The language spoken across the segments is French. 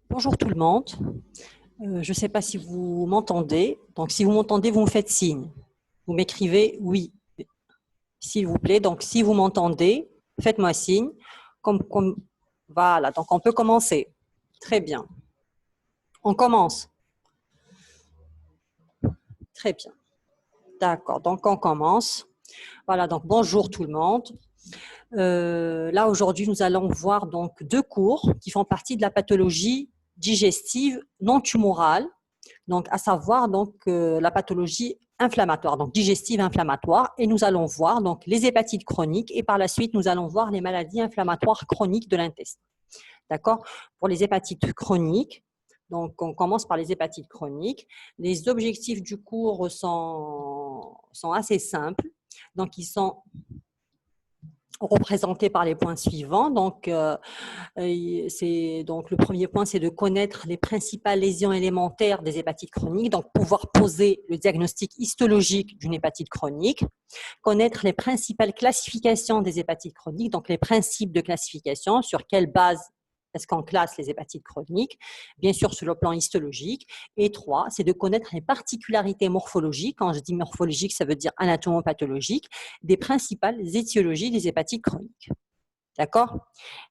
Bonjour tout le monde. Je ne sais pas si vous m'entendez. Donc, si vous m'entendez, vous me faites signe. Vous m'écrivez oui, s'il vous plaît. Donc, si vous m'entendez, faites-moi signe. Voilà, donc on peut commencer. Très bien. On commence. Très bien. D'accord, donc on commence. Voilà, donc bonjour tout le monde. Là, aujourd'hui, nous allons voir donc deux cours qui font partie de la pathologie digestive non tumorale. Donc, à savoir la pathologie inflammatoire, donc digestive inflammatoire, et nous allons voir donc les hépatites chroniques et par la suite nous allons voir les maladies inflammatoires chroniques de l'intestin. D'accord? Pour les hépatites chroniques, donc on commence par les hépatites chroniques. Les objectifs du cours sont assez simples. Donc, ils sont représentés par les points suivants. Donc, le premier point, c'est de connaître les principales lésions élémentaires des hépatites chroniques, donc pouvoir poser le diagnostic histologique d'une hépatite chronique, connaître les principales classifications des hépatites chroniques, donc les principes de classification, sur quelle base est-ce qu'on classe les hépatites chroniques, bien sûr sur le plan histologique. Et trois, c'est de connaître les particularités morphologiques. Quand je dis morphologique, ça veut dire anatomopathologique, des principales étiologies des hépatites chroniques. D'accord?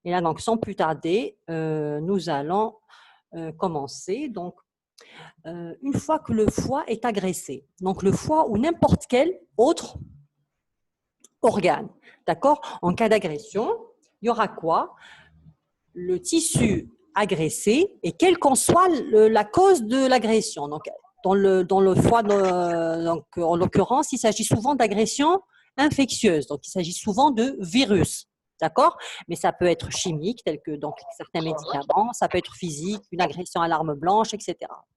Et là, donc, sans plus tarder, nous allons commencer. Donc, une fois que le foie est agressé, donc le foie ou n'importe quel autre organe, d'accord? En cas d'agression, il y aura quoi? Le tissu agressé et quelle qu'en soit la cause de l'agression. Donc, dans le foie, donc, en l'occurrence, il s'agit souvent d'agressions infectieuses. Donc, il s'agit souvent de virus. D'accord? Mais ça peut être chimique, tel que donc, certains médicaments, ça peut être physique, une agression à l'arme blanche, etc.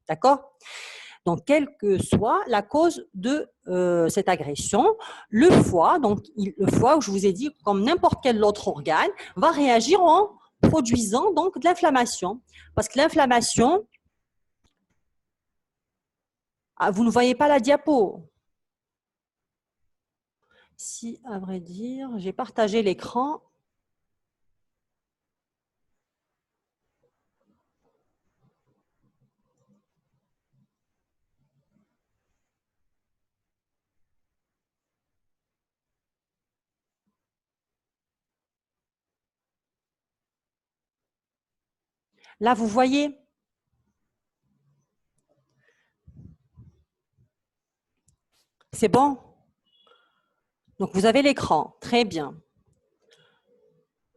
D'accord? Donc, quelle que soit la cause de cette agression, le foie, le foie, je vous ai dit, comme n'importe quel autre organe, va réagir en produisant donc de l'inflammation. Parce que l'inflammation, vous ne voyez pas la diapo. Si, à vrai dire, j'ai partagé l'écran. Là, vous voyez? C'est bon? Donc, vous avez l'écran. Très bien.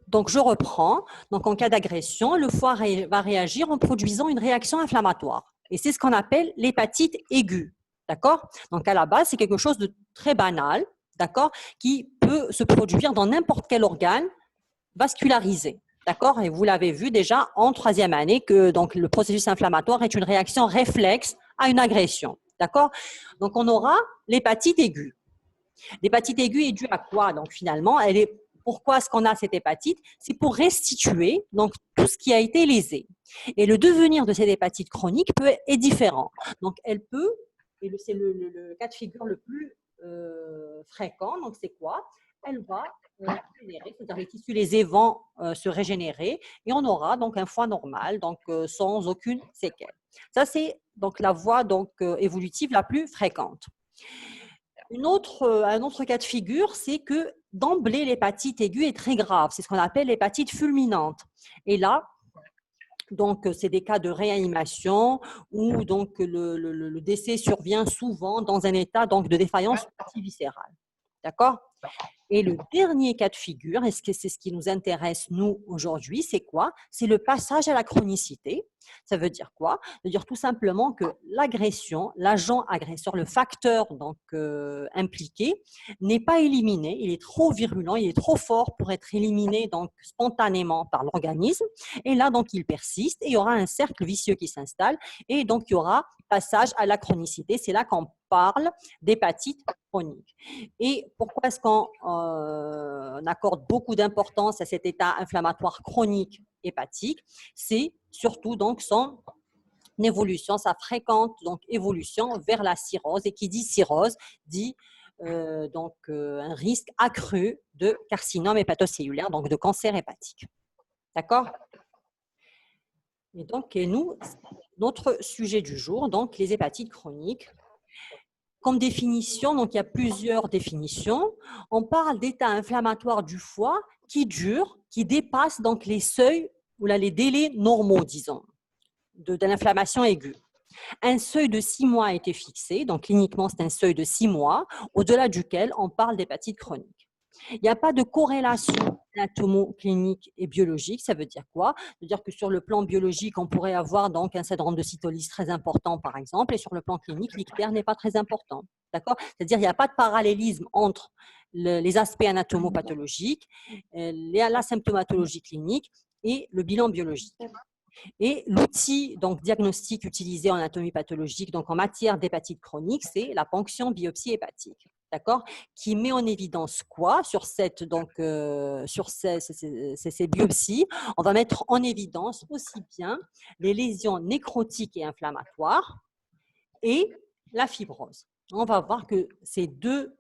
Donc, je reprends. Donc, en cas d'agression, le foie va réagir en produisant une réaction inflammatoire. Et c'est ce qu'on appelle l'hépatite aiguë. D'accord? Donc, à la base, c'est quelque chose de très banal, d'accord, qui peut se produire dans n'importe quel organe vascularisé. D'accord? Et vous l'avez vu déjà en troisième année que donc, le processus inflammatoire est une réaction réflexe à une agression. D'accord? Donc, on aura l'hépatite aiguë. L'hépatite aiguë est due à quoi? Donc, finalement, pourquoi est-ce qu'on a cette hépatite? C'est pour restituer donc, tout ce qui a été lésé. Et le devenir de cette hépatite chronique est différent. Donc, elle peut, et c'est le cas de figure le plus fréquent, donc c'est quoi? Elle va régénérer, c'est-à-dire les tissus lésés vont se régénérer et on aura donc un foie normal, donc sans aucune séquelle. Ça, c'est donc la voie donc, évolutive la plus fréquente. Un autre cas de figure, c'est que d'emblée, l'hépatite aiguë est très grave. C'est ce qu'on appelle l'hépatite fulminante. Et là, donc, c'est des cas de réanimation où donc, le décès survient souvent dans un état donc, de défaillance viscérale. D'accord? Et le dernier cas de figure, et c'est ce qui nous intéresse, nous, aujourd'hui, c'est quoi? C'est le passage à la chronicité. Ça veut dire quoi? Ça veut dire tout simplement que l'agression, l'agent agresseur, le facteur donc, impliqué, n'est pas éliminé. Il est trop virulent, il est trop fort pour être éliminé donc, spontanément par l'organisme. Et là, donc, il persiste et il y aura un cercle vicieux qui s'installe. Et donc, il y aura passage à la chronicité. C'est là qu'on parle d'hépatite chronique. Et pourquoi est-ce qu'on accorde beaucoup d'importance à cet état inflammatoire chronique hépatique? C'est surtout donc son évolution, sa fréquente donc, évolution vers la cirrhose. Et qui dit cirrhose dit un risque accru de carcinome hépatocellulaire, donc de cancer hépatique. D'accord? Et donc, nous, notre sujet du jour, donc les hépatites chroniques. Comme définition, donc il y a plusieurs définitions. On parle d'état inflammatoire du foie qui dure, qui dépasse donc les seuils ou là, les délais normaux, disons, de l'inflammation aiguë. Un seuil de 6 mois a été fixé, donc cliniquement c'est un seuil de 6 mois, au-delà duquel on parle d'hépatite chronique. Il n'y a pas de corrélation anatomo-clinique et biologique. Ça veut dire quoi? Ça veut dire que sur le plan biologique, on pourrait avoir donc un syndrome de cytolyse très important, par exemple, et sur le plan clinique, l'ictère n'est pas très important. D'accord? C'est-à-dire qu'il n'y a pas de parallélisme entre les aspects anatomopathologiques, la symptomatologie clinique et le bilan biologique. Et l'outil donc diagnostic utilisé en anatomie pathologique, donc en matière d'hépatite chronique, c'est la ponction biopsie hépatique, d'accord, qui met en évidence quoi sur cette sur ces biopsies. On va mettre en évidence aussi bien les lésions nécrotiques et inflammatoires et la fibrose. On va voir que ces deux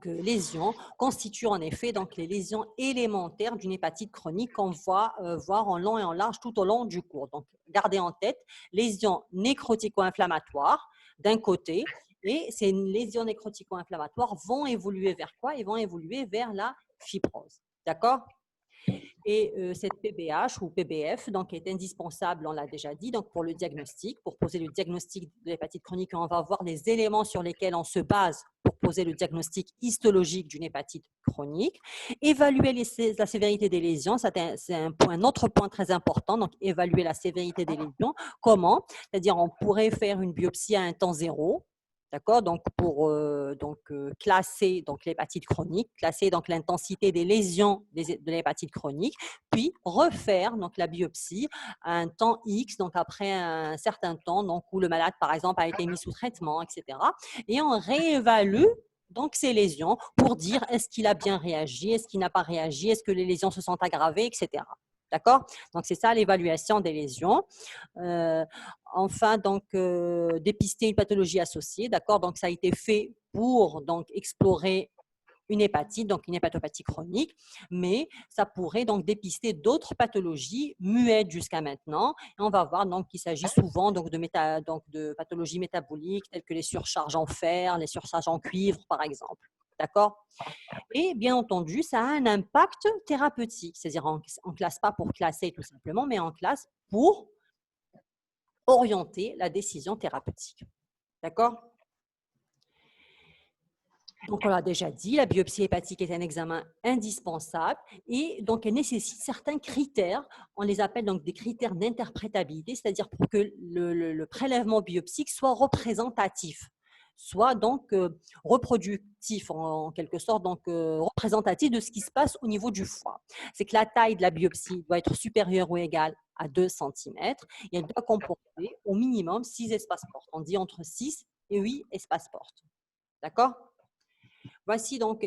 lésions constituent en effet donc, les lésions élémentaires d'une hépatite chronique qu'on va voir en long et en large tout au long du cours. Donc, gardez en tête lésions nécrotico-inflammatoires d'un côté, et ces lésions nécrotico-inflammatoires vont évoluer vers quoi? Ils vont évoluer vers la fibrose. D'accord? Et cette PBH ou PBF donc, est indispensable, on l'a déjà dit, donc pour le diagnostic. Pour poser le diagnostic de l'hépatite chronique, on va voir les éléments sur lesquels on se base pour poser le diagnostic histologique d'une hépatite chronique. Évaluer la sévérité des lésions, c'est un autre point très important, donc évaluer la sévérité des lésions. Comment? C'est-à-dire on pourrait faire une biopsie à un temps zéro, d'accord, donc pour classer donc l'hépatite chronique, classer donc l'intensité des lésions de l'hépatite chronique, puis refaire donc la biopsie à un temps X, donc après un certain temps, donc où le malade par exemple a été mis sous traitement, etc. Et on réévalue donc ces lésions pour dire est-ce qu'il a bien réagi, est-ce qu'il n'a pas réagi, est-ce que les lésions se sont aggravées, etc. D'accord? Donc, c'est ça l'évaluation des lésions. Enfin, donc, dépister une pathologie associée. D'accord? Donc, ça a été fait pour donc, explorer une hépatite, donc une hépatopathie chronique, mais ça pourrait donc dépister d'autres pathologies muettes jusqu'à maintenant. Et on va voir donc qu'il s'agit souvent donc de pathologies métaboliques telles que les surcharges en fer, les surcharges en cuivre, par exemple. D'accord? Et bien entendu, ça a un impact thérapeutique, c'est-à-dire on ne classe pas pour classer tout simplement, mais on classe pour orienter la décision thérapeutique. D'accord? Donc, on l'a déjà dit, la biopsie hépatique est un examen indispensable et donc elle nécessite certains critères. On les appelle donc des critères d'interprétabilité, c'est-à-dire pour que le prélèvement biopsique soit représentatif, soit donc reproductif en quelque sorte, donc représentatif de ce qui se passe au niveau du foie. C'est que la taille de la biopsie doit être supérieure ou égale à 2 cm et elle doit comporter au minimum 6 espaces portes. On dit entre 6 et 8 espaces portes. D'accord? Voici donc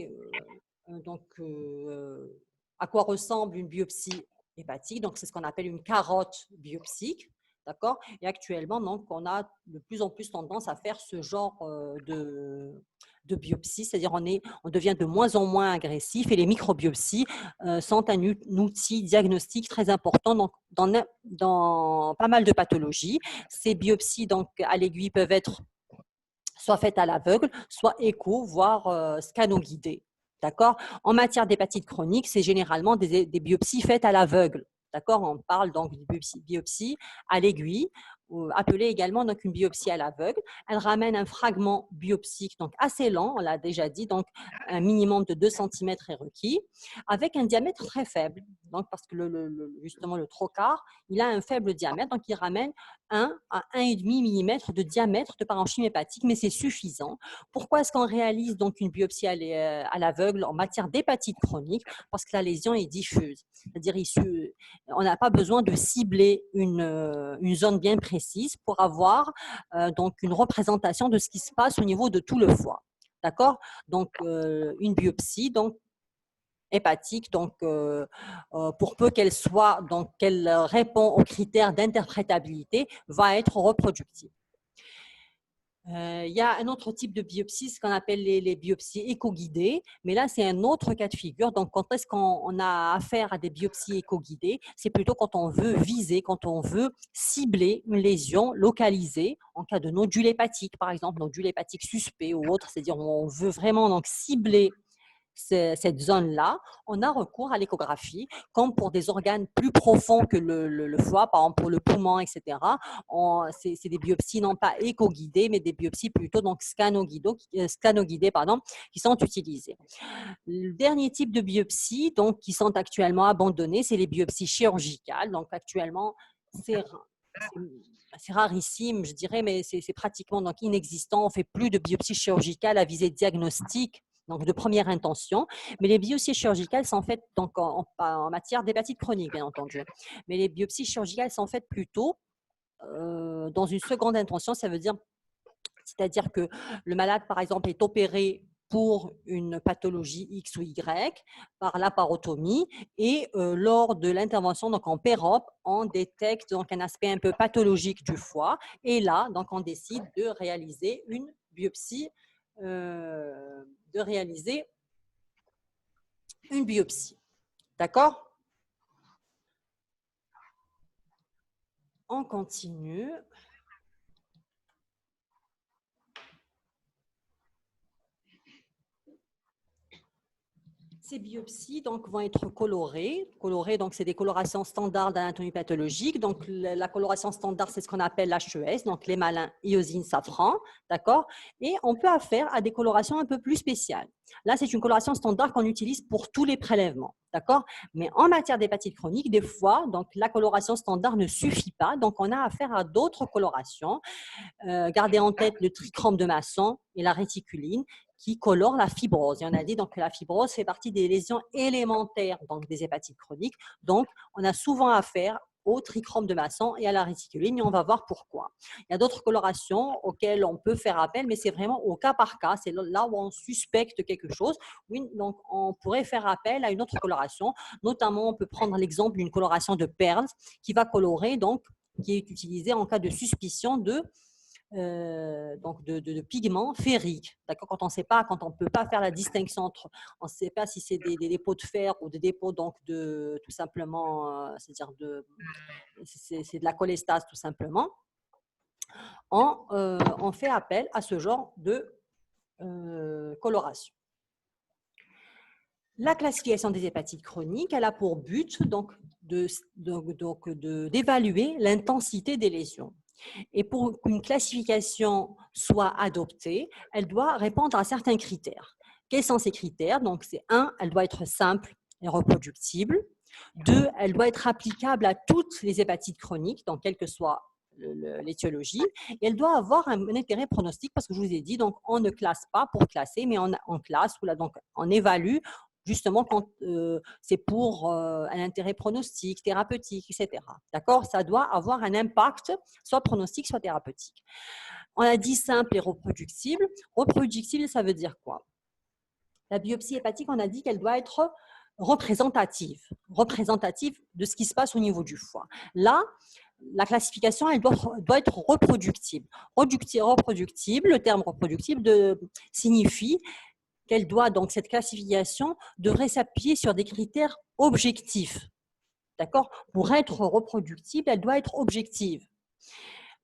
à quoi ressemble une biopsie hépatique. Donc, c'est ce qu'on appelle une carotte biopsique. D'accord? Et actuellement, donc, on a de plus en plus tendance à faire ce genre de biopsie, c'est-à-dire on devient de moins en moins agressif et les microbiopsies sont un outil diagnostique très important donc, dans pas mal de pathologies. Ces biopsies donc, à l'aiguille peuvent être soit faites à l'aveugle, soit écho, voire scano-guidées. D'accord? En matière d'hépatite chronique, c'est généralement des biopsies faites à l'aveugle. D'accord? On parle donc de biopsie à l'aiguille, appelée également donc une biopsie à l'aveugle. Elle ramène un fragment biopsique donc assez lent, on l'a déjà dit, donc un minimum de 2 cm est requis, avec un diamètre très faible. Donc parce que justement le trocar, il a un faible diamètre, donc il ramène 1 à 1,5 mm de diamètre de parenchyme hépatique, mais c'est suffisant. Pourquoi est-ce qu'on réalise donc une biopsie à l'aveugle en matière d'hépatite chronique? Parce que la lésion est diffuse. C'est-à-dire on n'a pas besoin de cibler une zone bien précise pour avoir donc une représentation de ce qui se passe au niveau de tout le foie. D'accord? Donc, une biopsie, donc hépatique, donc pour peu qu'elle soit, donc qu'elle répond aux critères d'interprétabilité, va être reproductive. Il y a un autre type de biopsie, ce qu'on appelle les biopsies éco-guidées, mais là, c'est un autre cas de figure. Donc, quand est-ce qu'on a affaire à des biopsies éco-guidées? C'est plutôt quand on veut viser, quand on veut cibler une lésion localisée, en cas de nodule hépatique, par exemple, nodule hépatique suspect ou autre, c'est-à-dire on veut vraiment donc cibler cette zone-là, on a recours à l'échographie, comme pour des organes plus profonds que le foie, par exemple pour le poumon, etc. C'est des biopsies non pas écho-guidées, mais des biopsies plutôt donc scano-guidées, pardon, qui sont utilisées. Le dernier type de biopsie donc, qui sont actuellement abandonnées, c'est les biopsies chirurgicales. Donc actuellement, c'est rarissime, je dirais, mais c'est pratiquement donc inexistant. On ne fait plus de biopsies chirurgicales à visée diagnostique, donc de première intention. Mais les biopsies chirurgicales sont faites donc en matière d'hépatite chronique, bien entendu. Mais les biopsies chirurgicales sont faites plutôt dans une seconde intention, ça veut dire, c'est-à-dire que le malade, par exemple, est opéré pour une pathologie X ou Y par laparotomie et lors de l'intervention donc en pérop, on détecte donc un aspect un peu pathologique du foie et là donc on décide de réaliser une biopsie, D'accord? On continue. Ces biopsies donc, vont être colorées. Colorées, donc c'est des colorations standards d'anatomie pathologique. Donc la coloration standard, c'est ce qu'on appelle l'HES, donc l'émalin, iosine, safran, d'accord. Et on peut affaire à des colorations un peu plus spéciales. Là, c'est une coloration standard qu'on utilise pour tous les prélèvements, d'accord. Mais en matière d'hépatite chronique, des fois, donc la coloration standard ne suffit pas. Donc on a affaire à d'autres colorations. Gardez en tête le trichrome de Masson et la réticuline qui colore la fibrose. Et on a dit donc que la fibrose fait partie des lésions élémentaires donc des hépatites chroniques. Donc, on a souvent affaire au trichrome de Masson et à la réticuline, et on va voir pourquoi. Il y a d'autres colorations auxquelles on peut faire appel, mais c'est vraiment au cas par cas. C'est là où on suspecte quelque chose. Oui, donc, on pourrait faire appel à une autre coloration. Notamment, on peut prendre l'exemple d'une coloration de perles qui va colorer, donc, qui est utilisée en cas de suspicion donc de pigments ferriques. D'accord, quand on ne sait pas, quand on ne peut pas faire la distinction entre, on ne sait pas si c'est des dépôts de fer ou des dépôts donc de tout simplement, c'est-à-dire c'est de la cholestase tout simplement. On fait appel à ce genre de coloration. La classification des hépatites chroniques, elle a pour but donc d'évaluer l'intensité des lésions. Et pour qu'une classification soit adoptée, elle doit répondre à certains critères. Quels sont ces critères? Donc, c'est 1, elle doit être simple et reproductible. 2, elle doit être applicable à toutes les hépatites chroniques, donc quelle que soit l'étiologie. Et elle doit avoir un intérêt pronostique parce que je vous ai dit, donc on ne classe pas pour classer, mais on classe, donc on évalue justement quand c'est pour un intérêt pronostique, thérapeutique, etc. D'accord? Ça doit avoir un impact, soit pronostique, soit thérapeutique. On a dit simple et reproductible. Reproductible, ça veut dire quoi? La biopsie hépatique, on a dit qu'elle doit être représentative de ce qui se passe au niveau du foie. Là, la classification, elle doit être reproductible. Reproductible, le terme reproductible signifie qu'elle doit, donc cette classification devrait s'appuyer sur des critères objectifs. D'accord? Pour être reproductible, elle doit être objective.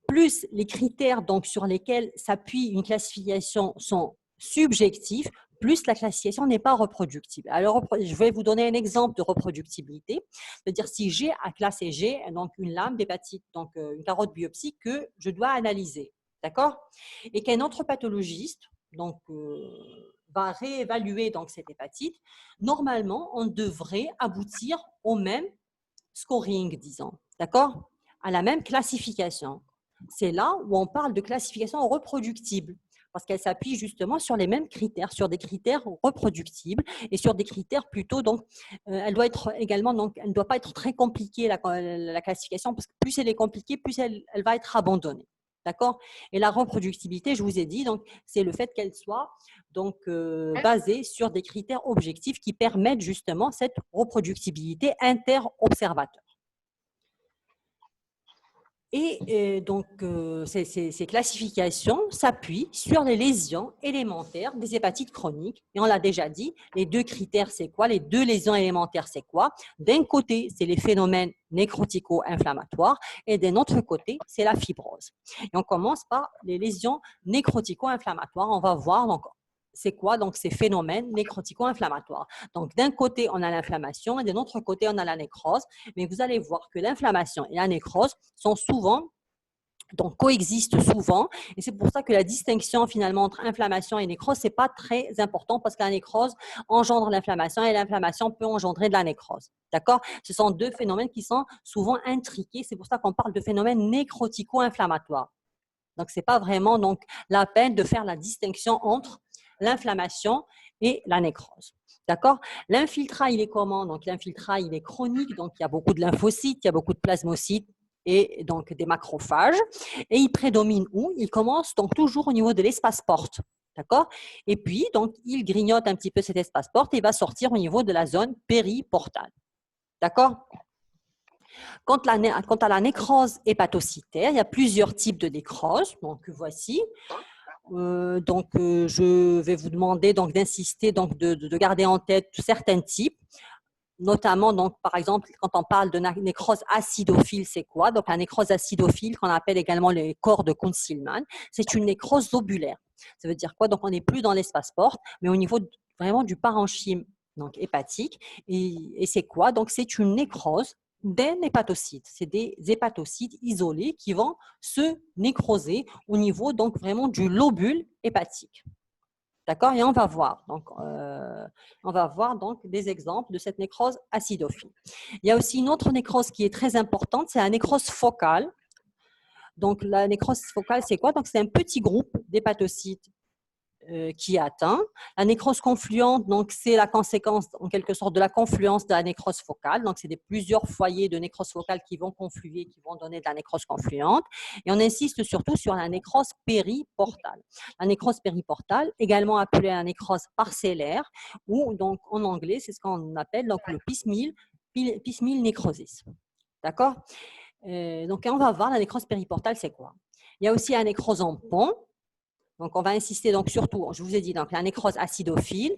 Plus les critères donc, sur lesquels s'appuie une classification sont subjectifs, plus la classification n'est pas reproductible. Alors, je vais vous donner un exemple de reproductibilité. C'est-à-dire si j'ai à classer G, donc une lame d'hépatite, donc une carotte biopsie que je dois analyser. D'accord? Et qu'un autre pathologiste, donc va réévaluer donc, cette hépatite, normalement, on devrait aboutir au même scoring, disons, d'accord? À la même classification. C'est là où on parle de classification reproductible, parce qu'elle s'appuie justement sur les mêmes critères, sur des critères reproductibles et sur des critères plutôt, donc, elle doit être également, donc, elle ne doit pas être très compliquée, la classification, parce que plus elle est compliquée, plus elle va être abandonnée. D'accord? Et la reproductibilité, je vous ai dit, donc c'est le fait qu'elle soit donc basée sur des critères objectifs qui permettent justement cette reproductibilité inter-observateur. Et donc, ces classifications s'appuient sur les lésions élémentaires des hépatites chroniques. Et on l'a déjà dit, les deux critères, c'est quoi? Les deux lésions élémentaires, c'est quoi? D'un côté, c'est les phénomènes nécrotico-inflammatoires et d'un autre côté, c'est la fibrose. Et on commence par les lésions nécrotico-inflammatoires. On va voir donc c'est quoi donc ces phénomènes nécrotico-inflammatoires. Donc, d'un côté, on a l'inflammation et de l'autre côté, on a la nécrose. Mais vous allez voir que l'inflammation et la nécrose sont souvent, donc coexistent souvent. Et c'est pour ça que la distinction finalement entre inflammation et nécrose, ce n'est pas très important parce que la nécrose engendre l'inflammation et l'inflammation peut engendrer de la nécrose. D'accord? Ce sont deux phénomènes qui sont souvent intriqués. C'est pour ça qu'on parle de phénomènes nécrotico-inflammatoires. Donc, ce n'est pas vraiment donc, la peine de faire la distinction entre l'inflammation et la nécrose. D'accord? L'infiltrat, il est comment? Donc, l'infiltrat, il est chronique. Donc, il y a beaucoup de lymphocytes, il y a beaucoup de plasmocytes et donc des macrophages. Et il prédomine où? Il commence donc toujours au niveau de l'espace porte. D'accord? Et puis, donc, il grignote un petit peu cet espace porte et il va sortir au niveau de la zone périportale. D'accord? Quant à la nécrose hépatocytaire, il y a plusieurs types de nécrose. Donc, voici. Je vais vous demander d'insister, de garder en tête certains types, notamment, donc, par exemple, quand on parle de nécrose acidophile, c'est quoi? Donc, la nécrose acidophile, qu'on appelle également les corps de Kuhn-Sihlmann, c'est une nécrose lobulaire. Ça veut dire quoi? Donc, on n'est plus dans l'espace porte, mais au niveau vraiment du parenchyme donc, hépatique. Et c'est quoi? Donc, c'est une nécrose d'un hépatocyte. C'est des hépatocytes isolés qui vont se nécroser au niveau donc vraiment du lobule hépatique. D'accord? Et on va voir donc des exemples de cette nécrose acidophile. Il y a aussi une autre nécrose qui est très importante, c'est la nécrose focale. Donc la nécrose focale, c'est quoi? Donc c'est un petit groupe d'hépatocytes qui est atteint. La nécrose confluente, donc c'est la conséquence en quelque sorte de la confluence de la nécrose focale. Donc c'est plusieurs foyers de nécrose focale qui vont confluer, qui vont donner de la nécrose confluente. Et on insiste surtout sur la nécrose périportale. La nécrose périportale, également appelée la nécrose parcellaire, ou donc en anglais, c'est ce qu'on appelle donc le piecemeal necrosis. D'accord? Donc on va voir la nécrose périportale, c'est quoi? Il y a aussi la nécrose en pont. Donc, on va insister donc surtout, je vous ai dit, donc la nécrose acidophile,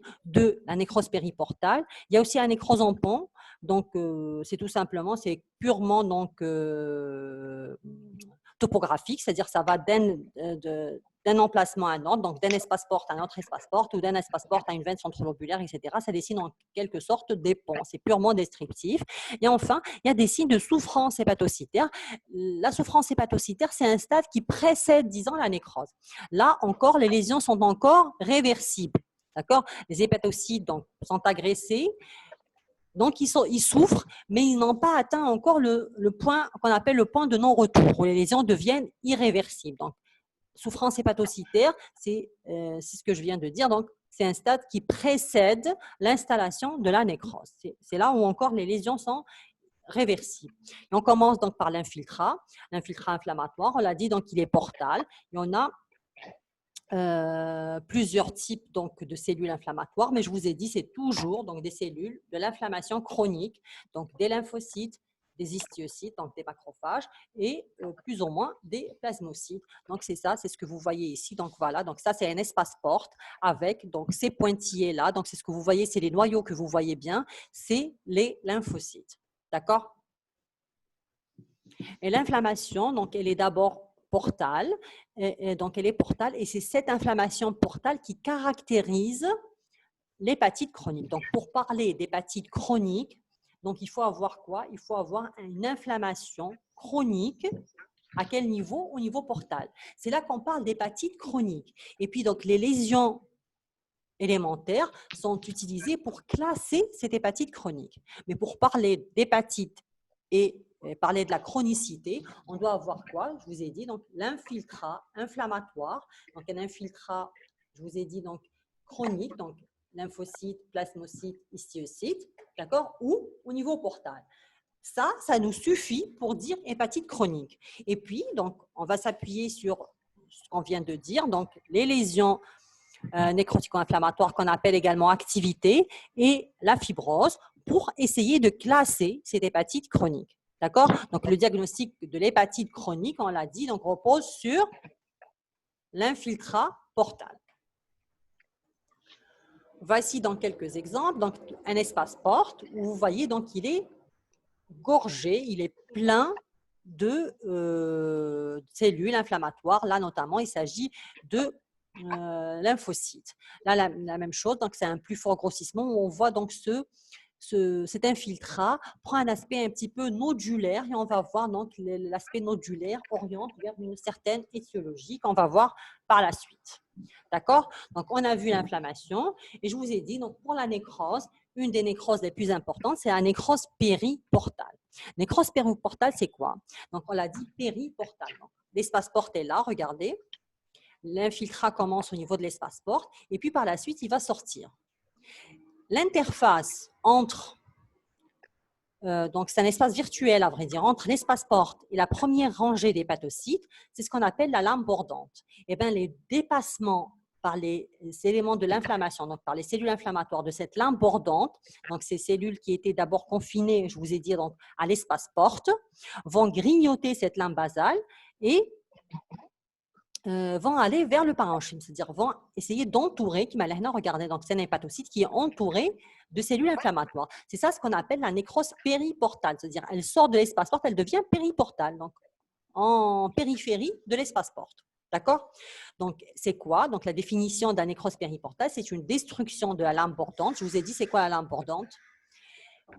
la nécrose périportale. Il y a aussi la nécrose en pont. Donc, c'est tout simplement, c'est purement donc, topographique, c'est-à-dire ça va d'un emplacement à un autre, donc d'un espace porte à un autre espace porte ou d'un espace porte à une veine centrolobulaire, etc. Ça dessine en quelque sorte des ponts. C'est purement descriptif. Et enfin, il y a des signes de souffrance hépatocytaire. La souffrance hépatocytaire, c'est un stade qui précède, disons, la nécrose. Là encore, les lésions sont encore réversibles. D'accord? Les hépatocytes donc, sont agressés. Donc, ils souffrent, mais ils n'ont pas atteint encore le point qu'on appelle le point de non-retour, où les lésions deviennent irréversibles. Donc, souffrance hépatocytaire, c'est ce que je viens de dire. Donc, c'est un stade qui précède l'installation de la nécrose. C'est là où encore les lésions sont réversibles. Et on commence donc par l'infiltrat. L'infiltrat inflammatoire, on l'a dit, donc il est portal. Et on a plusieurs types donc, de cellules inflammatoires, mais je vous ai dit, c'est toujours donc, des cellules de l'inflammation chronique, donc des lymphocytes, des histiocytes, donc des macrophages, et plus ou moins des plasmocytes. Donc, c'est ça, c'est ce que vous voyez ici. Donc, voilà, donc ça, c'est un espace porte avec donc, ces pointillés-là. Donc, c'est ce que vous voyez, c'est les noyaux que vous voyez bien, c'est les lymphocytes. D'accord? Et l'inflammation, donc, elle est d'abord portale, donc elle est portale, et c'est cette inflammation portale qui caractérise l'hépatite chronique. Donc, pour parler d'hépatite chronique, donc il faut avoir quoi? Il faut avoir une inflammation chronique. À quel niveau? Au niveau portal. C'est là qu'on parle d'hépatite chronique. Et puis, donc, les lésions élémentaires sont utilisées pour classer cette hépatite chronique. Mais pour parler d'hépatite et parler de la chronicité, on doit avoir quoi? Je vous ai dit, donc l'infiltrat inflammatoire, donc un infiltrat, je vous ai dit, donc chronique, donc lymphocytes, plasmocytes, histiocytes, d'accord? Ou au niveau portal. Ça nous suffit pour dire hépatite chronique. Et puis, donc, on va s'appuyer sur ce qu'on vient de dire, donc les lésions nécrotico-inflammatoires qu'on appelle également activité et la fibrose pour essayer de classer cette hépatite chronique. D'accord? Donc, le diagnostic de l'hépatite chronique, on l'a dit, donc repose sur l'infiltrat portal. Voici donc quelques exemples. Donc, un espace porte où vous voyez donc il est gorgé, il est plein de cellules inflammatoires. Là, notamment, il s'agit de lymphocytes. Là, la même chose, donc c'est un plus fort grossissement où on voit donc cet infiltrat prend un aspect un petit peu nodulaire et on va voir donc l'aspect nodulaire oriente vers une certaine étiologie qu'on va voir par la suite. D'accord? Donc, on a vu l'inflammation et je vous ai dit, donc pour la nécrose, une des nécroses les plus importantes, c'est la nécrose périportale. Nécrose périportale, c'est quoi? Donc, on l'a dit périportale. L'espace porte est là, regardez. L'infiltrat commence au niveau de l'espace porte et puis par la suite, il va sortir. L'interface entre, donc c'est un espace virtuel à vrai dire, entre l'espace porte et la première rangée d'hépatocytes, c'est ce qu'on appelle la lame bordante. Et bien, les dépassements par les éléments de l'inflammation, donc par les cellules inflammatoires de cette lame bordante, donc ces cellules qui étaient d'abord confinées, je vous ai dit, donc, à l'espace porte, vont grignoter cette lame basale et vont aller vers le parenchyme, c'est-à-dire vont essayer d'entourer, regardez, donc c'est un hépatocyte qui est entouré de cellules inflammatoires. C'est ça ce qu'on appelle la nécrose périportale, c'est-à-dire elle sort de l'espace porte, elle devient périportale, donc en périphérie de l'espace porte. D'accord? Donc, c'est quoi? Donc, la définition de la nécrose périportale, c'est une destruction de la lame bordante. Je vous ai dit, c'est quoi la lame bordante?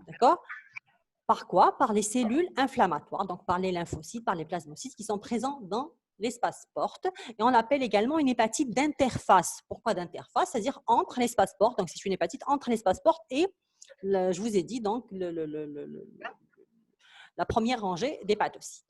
D'accord? Par quoi? Par les cellules inflammatoires, donc par les lymphocytes, par les plasmocytes qui sont présents dans l'espace porte. Et on l'appelle également une hépatite d'interface. Pourquoi d'interface? C'est-à-dire entre l'espace porte. Donc, c'est une hépatite entre l'espace porte et, je vous ai dit, donc, la première rangée d'hépatocytes.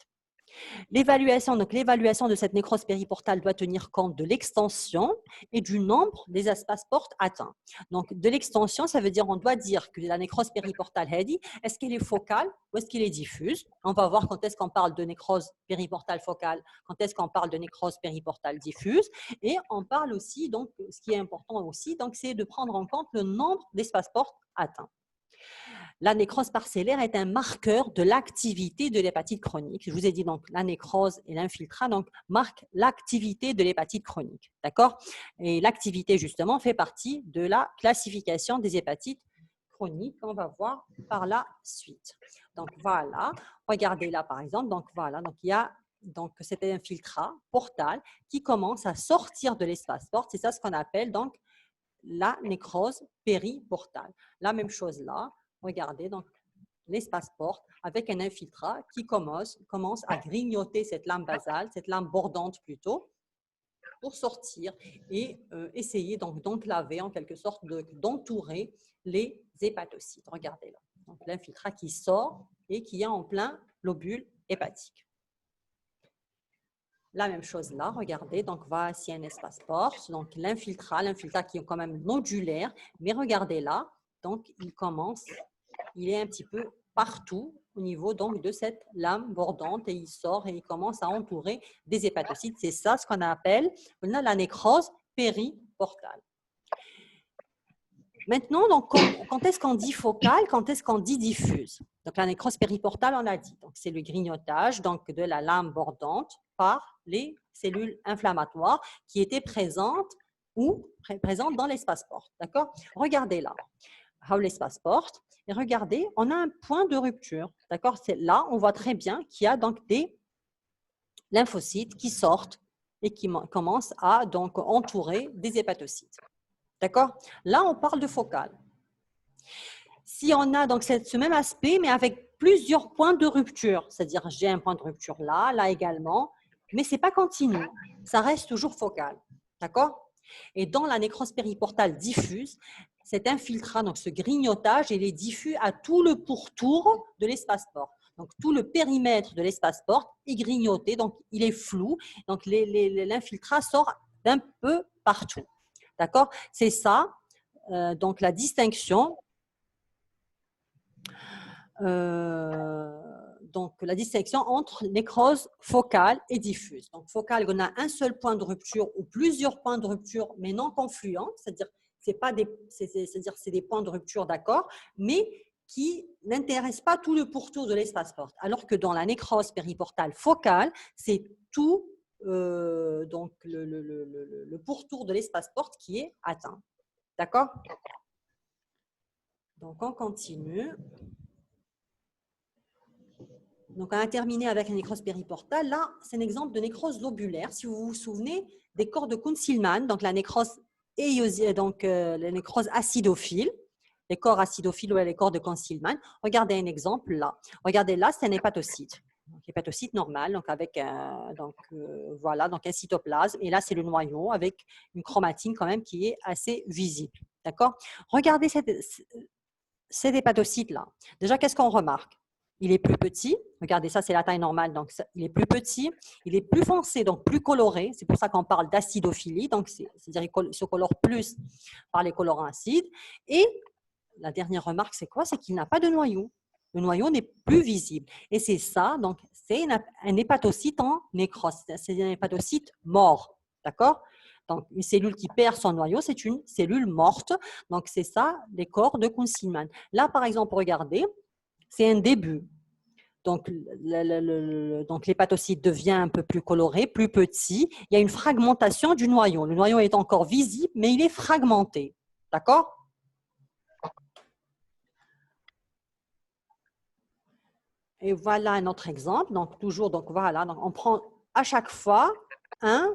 L'évaluation de cette nécrose périportale doit tenir compte de l'extension et du nombre des espaces portes atteints. Donc, de l'extension, ça veut dire on doit dire que la nécrose périportale, est-ce qu'elle est focale ou est-ce qu'elle est diffuse? On va voir quand est-ce qu'on parle de nécrose périportale focale, quand est-ce qu'on parle de nécrose périportale diffuse. Et on parle aussi, donc, ce qui est important aussi, donc, c'est de prendre en compte le nombre d'espaces portes atteints. La nécrose parcellaire est un marqueur de l'activité de l'hépatite chronique. Je vous ai dit donc la nécrose et l'infiltrat marquent l'activité de l'hépatite chronique. D'accord? Et l'activité, justement, fait partie de la classification des hépatites chroniques qu'on va voir par la suite. Donc, voilà. Regardez là, par exemple. Donc, voilà. Donc, il y a cet infiltrat portal qui commence à sortir de l'espace porte. C'est ça ce qu'on appelle donc la nécrose périportale. La même chose là. Regardez, donc l'espace porte avec un infiltrat qui commence à grignoter cette lame basale, cette lame bordante plutôt, pour sortir et essayer donc d'enclaver en quelque sorte, d'entourer les hépatocytes. Regardez là, donc l'infiltrat qui sort et qui est en plein lobule hépatique. La même chose là, regardez, donc voici un espace porte, donc l'infiltrat qui est quand même nodulaire, mais regardez là, donc il est un petit peu partout au niveau donc de cette lame bordante et il sort et il commence à entourer des hépatocytes. C'est ça ce qu'on appelle la nécrose périportale. Maintenant, donc, quand est-ce qu'on dit focale, quand est-ce qu'on dit diffuse? Donc, la nécrose périportale, on l'a dit. Donc, c'est le grignotage donc, de la lame bordante par les cellules inflammatoires qui étaient présentes dans l'espace porte. D'accord? Regardez là, l'espace porte. Et regardez, on a un point de rupture. D'accord? Là, on voit très bien qu'il y a donc des lymphocytes qui sortent et qui commencent à donc entourer des hépatocytes. D'accord? Là, on parle de focale. Si on a donc ce même aspect, mais avec plusieurs points de rupture, c'est-à-dire j'ai un point de rupture là, là également, mais ce n'est pas continu, ça reste toujours focal. D'accord? Et dans la nécrose périportale diffuse, cet infiltrat, donc ce grignotage, il est diffus à tout le pourtour de l'espace porte. Donc, tout le périmètre de l'espace porte est grignoté, donc il est flou. Donc, l'infiltrat sort d'un peu partout. D'accord? C'est ça, donc la distinction. Entre nécrose focale et diffuse. Donc, focale, on a un seul point de rupture ou plusieurs points de rupture, mais non confluents, c'est-à-dire c'est des points de rupture, d'accord, mais qui n'intéresse pas tout le pourtour de l'espace porte. Alors que dans la nécrose périportale focale, c'est tout donc le pourtour de l'espace porte qui est atteint. D'accord? Donc, on continue. Donc, on a terminé avec la nécrose périportale. Là, c'est un exemple de nécrose lobulaire. Si vous vous souvenez des corps de Kunzelman, donc la nécrose, la nécrose acidophile, les corps acidophiles ou les corps de Kunzelman. Regardez un exemple là. Regardez là, c'est un hépatocyte. Donc, hépatocyte normal, donc avec voilà, donc un cytoplasme. Et là, c'est le noyau avec une chromatine quand même qui est assez visible. D'accord? Regardez cet hépatocyte-là. Déjà, qu'est-ce qu'on remarque? Il est plus petit. Regardez, ça, c'est la taille normale. Donc, il est plus petit. Il est plus foncé, donc plus coloré. C'est pour ça qu'on parle d'acidophilie. Donc, c'est-à-dire qu'il se colore plus par les colorants acides. Et la dernière remarque, c'est quoi? C'est qu'il n'a pas de noyau. Le noyau n'est plus visible. Et c'est ça, donc, c'est un hépatocyte en nécrose. C'est un hépatocyte mort. D'accord? Donc, une cellule qui perd son noyau, c'est une cellule morte. Donc, c'est ça, les corps de Kunzelman. Là, par exemple, regardez, c'est un début. Donc, l'hépatocyte devient un peu plus coloré, plus petit. Il y a une fragmentation du noyau. Le noyau est encore visible, mais il est fragmenté. D'accord? Et voilà un autre exemple. Donc, toujours, donc voilà, donc on prend à chaque fois un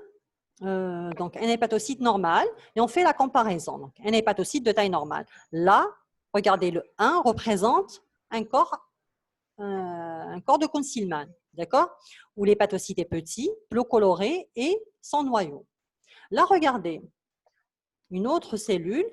hépatocyte normal et on fait la comparaison. Donc, un hépatocyte de taille normale. Là, regardez, le 1 représente un corps de Kunzelman, d'accord? Où l'hépatocyte est petit, plus coloré et sans noyau. Là, regardez, une autre cellule